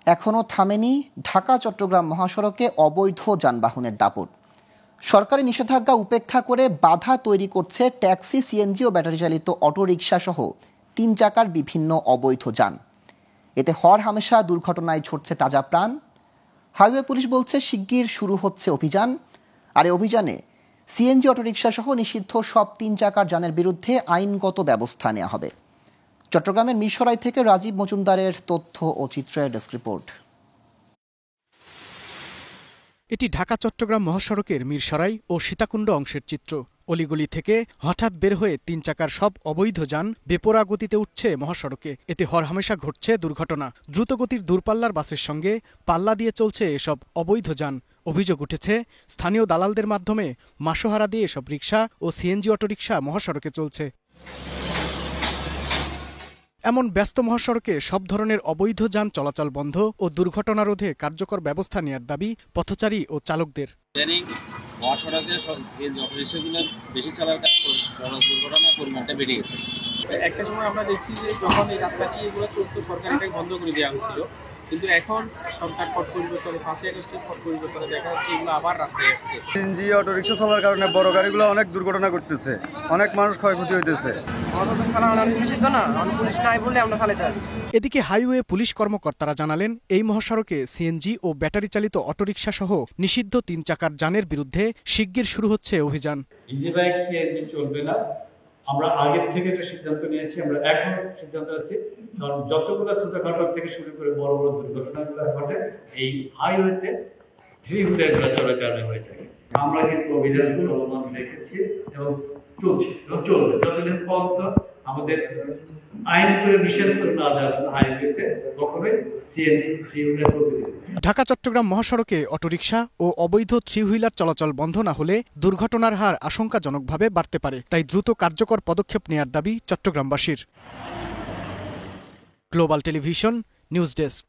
এখনও থামেনি ঢাকা চট্টগ্রাম মহাসড়কে অবৈধ যানবাহনের দাপট। সরকারি নিষেধাজ্ঞা উপেক্ষা করে বাধা তৈরি করছে ট্যাক্সি, সিএনজি ও ব্যাটারি চালিত অটোরিকশা সহ 3 চাকার বিভিন্ন অবৈধ যান। এতে হরহামেশা দুর্ঘটনায় ছুটছে তাজা প্রাণ। হাইওয়ে পুলিশ বলছে শিগগির শুরু হচ্ছে অভিযান, আর এই অভিযানে সিএনজি, অটোরিকশা সহ নিষিদ্ধ সব 3 চাকার যানের বিরুদ্ধে আইনগত ব্যবস্থা নেওয়া হবে। চট্টগ্রামের মিরসরাই থেকে রাজীব মজুমদারের তথ্য ও চিত্রের ডেস্ক রিপোর্ট। এটি ঢাকা চট্টগ্রাম মহাসড়কের মিরসরাই ও সীতাকুণ্ড অংশের চিত্র। অলিগলি থেকে হঠাৎ বের হয়ে 3 চাকার সব অবৈধ যান বেপরোয়া গতিতে উঠছে মহাসড়কে। এতে হরহামেশা ঘটছে দুর্ঘটনা। দ্রুতগতির দূরপাল্লার বাসের সঙ্গে পাল্লা দিয়ে চলছে এসব অবৈধ যান। অভিযোগ উঠেছে স্থানীয় দালালদের মাধ্যমে মাসোহারা দিয়ে এসব রিকশা ও সিএনজি অটোরিকশা মহাসড়কে চলছে। এমন ব্যস্ত মহাসড়কে সব ধরনের অবৈধ যান চলাচল বন্ধ ও দুর্ঘটনা রোধে কার্যকর ব্যবস্থা নেওয়ার দাবি পথচারী ও চালকদের। মহাসড়কে সিএনজি অটোরিকশাগুলো বেশি চলার কারণে দুর্ঘটনার পরিমাণটা বেড়ে গেছে। একটা সময় আমরা দেখছি যে যখন এই রাস্তা দিয়ে এগুলো চলতো সরকার এটাকে বন্ধ করে দেওয়া হয়েছিল, কিন্তু এখন সরকার পট পরিবর্তনে 5ই আগস্টের পট পরিবর্তনে দেখা যাচ্ছে এগুলো আবার রাস্তায় আসছে। সিএনজি অটোরিকশা চলার কারণে বড় গাড়িগুলো অনেক দুর্ঘটনা করতেছে, অনেক মানুষ ক্ষয়ক্ষতি হইতেছে। এদিকে হাইওয়ে পুলিশ কর্মকর্তারা জানালেন, এই মহাসড়কে সিএনজি ও ব্যাটারি চালিত অটোরিকশা সহ নিষিদ্ধ 3 চাকার যানের বিরুদ্ধে শিগগির শুরু হচ্ছে অভিযান। ইজি বাইক সিএনজি চলবে না, আমরা আগের থেকে একটা সিদ্ধান্ত নিয়েছি। আমরা এখন সিদ্ধান্ত আছি, কারণ যতগুলো ছোটখাটো থেকে শুরু করে বড় বড় দুর্ঘটনাগুলো ঘটে এই হাইওয়েতে 3 হুইলারগুলো চলাচল হয়ে থাকে। আমরা কিন্তু অভিযান চলমান রেখেছি এবং চলবে যতদিন পর্যন্ত আমাদের আইন করে নিষেধ করে না যাবে হাইওয়েতে কখনোই সিএনজি 3 হুইলার করতে দেবে। ঢাকা চট্টগ্রাম মহাসড়কে অটোরিকশা ও অবৈধ 3 হুইলার চলাচল বন্ধ না হলে দুর্ঘটনার হার আশঙ্কাজনকভাবে বাড়তে পারে। তাই দ্রুত কার্যকর পদক্ষেপ নেয়ার দাবি চট্টগ্রামবাসীর। Global television news desk.